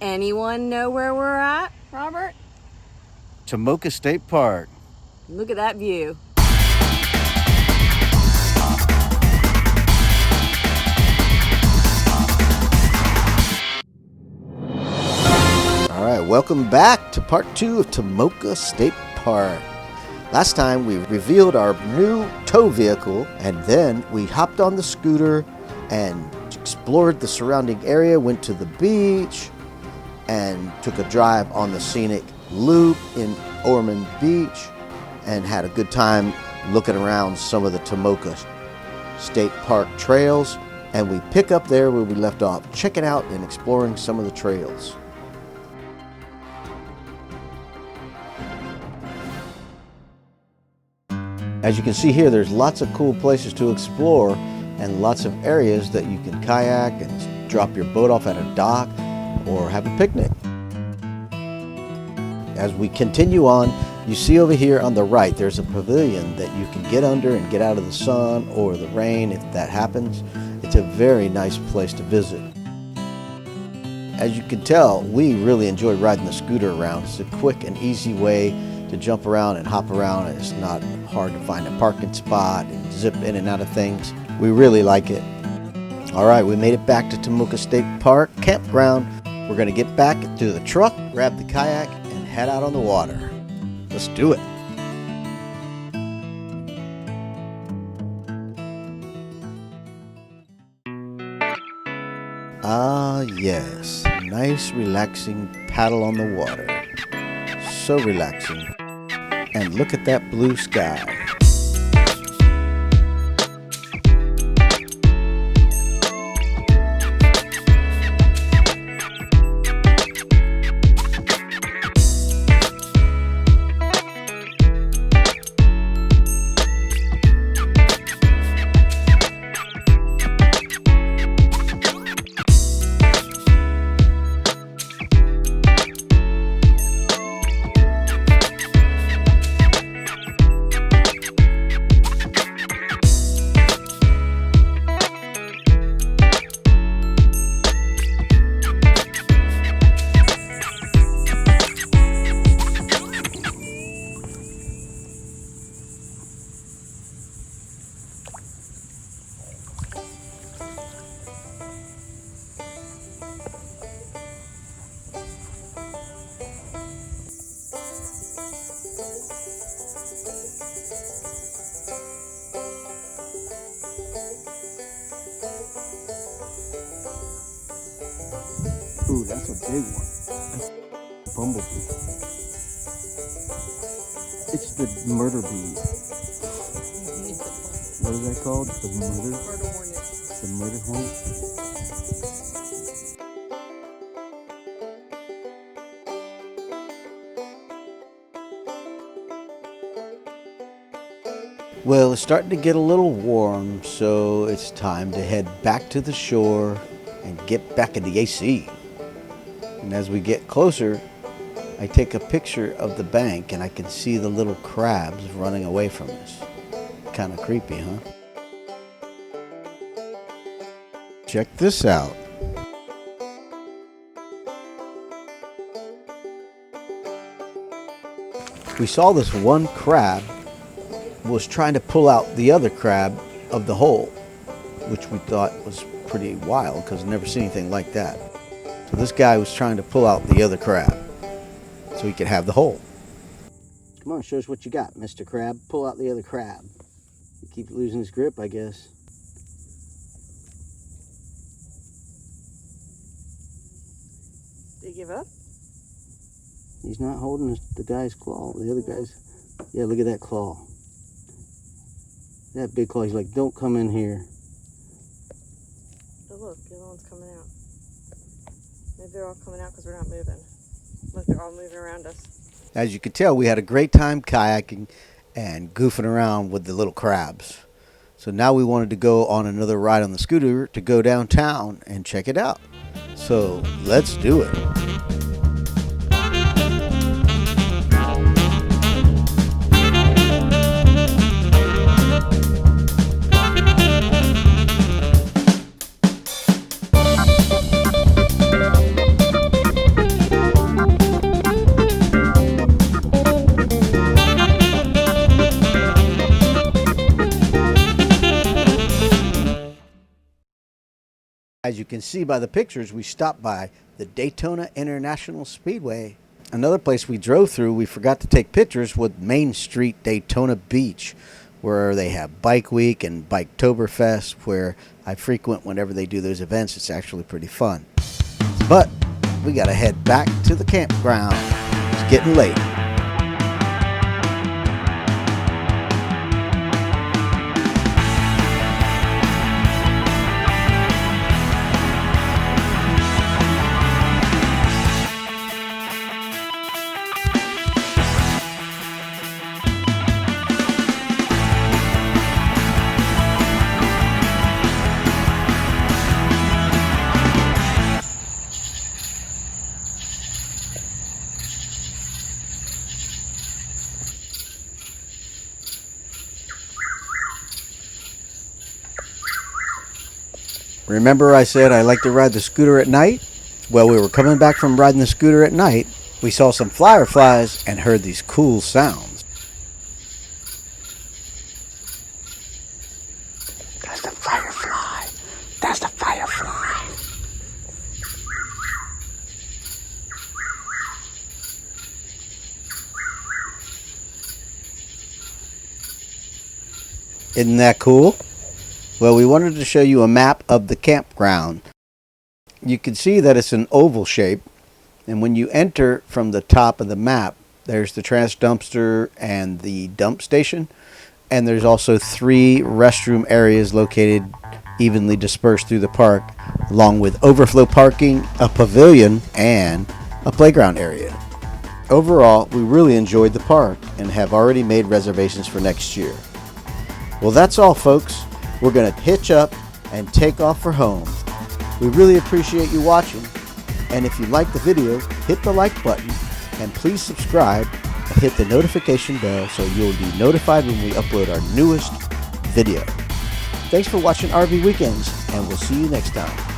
Anyone know where we're at, Robert? Tomoka State Park. Look at that view. All right, welcome back to part 2 of Tomoka State Park. Last time we revealed our new tow vehicle, and then we hopped on the scooter and explored the surrounding area, went to the beach, and took a drive on the scenic loop in Ormond Beach, and had a good time looking around some of the Tomoka State Park trails. And we pick up there where we left off, checking out and exploring some of the trails. As you can see here, there's lots of cool places to explore and lots of areas that you can kayak and drop your boat off at a dock or have a picnic. As we continue on, you see over here on the right, there's a pavilion that you can get under and get out of the sun or the rain if that happens. It's a very nice place to visit. As you can tell, we really enjoy riding the scooter around. It's a quick and easy way to jump around and hop around, and it's not hard to find a parking spot and zip in and out of things. We really like it. All right, we made it back to Tomoka State Park campground. We're gonna get back to the truck, grab the kayak, and head out on the water. Let's do it. Ah, yes, nice relaxing paddle on the water. So relaxing. And look at that blue sky. Ooh, that's a big one. That's a bumblebee. It's the murder bee. What is that called? The murder? Murder hornet. The murder hornet? Well, it's starting to get a little warm, so it's time to head back to the shore and get back in the AC. And as we get closer, I take a picture of the bank and I can see the little crabs running away from us. Kind of creepy, huh? Check this out. We saw this one crab was trying to pull out the other crab of the hole, which we thought was pretty wild because I've never seen anything like that. So this guy was trying to pull out the other crab so he could have the hole. Come on, show us what you got, Mr. Crab. Pull out the other crab. He keeps losing his grip, I guess. Did he give up? He's not holding the guy's claw. The other guy's... Yeah, look at that claw. That big claw. He's like, don't come in here. Oh look, the other one's coming out. Maybe they're all coming out because we're not moving. Look, they're all moving around us. As you can tell, we had a great time kayaking and goofing around with the little crabs. So now we wanted to go on another ride on the scooter to go downtown and check it out. So let's do it. As you can see by the pictures, we stopped by the Daytona International Speedway. Another place we drove through, we forgot to take pictures, with Main Street Daytona Beach, where they have Bike Week and Biketoberfest, where I frequent whenever they do those events. It's actually pretty fun. But we got to head back to the campground. It's getting late. Remember I said I like to ride the scooter at night? Well, we were coming back from riding the scooter at night. We saw some fireflies and heard these cool sounds. That's the firefly. That's the firefly. Isn't that cool? Well, we wanted to show you a map of the campground. You can see that it's an oval shape, and when you enter from the top of the map, there's the trash dumpster and the dump station, and there's also 3 restroom areas located evenly dispersed through the park, along with overflow parking, a pavilion, and a playground area. Overall, we really enjoyed the park and have already made reservations for next year. Well, that's all, folks. We're going to hitch up and take off for home. We really appreciate you watching, and if you like the video, hit the like button, and please subscribe and hit the notification bell so you'll be notified when we upload our newest video. Thanks for watching RV Weekends, and we'll see you next time.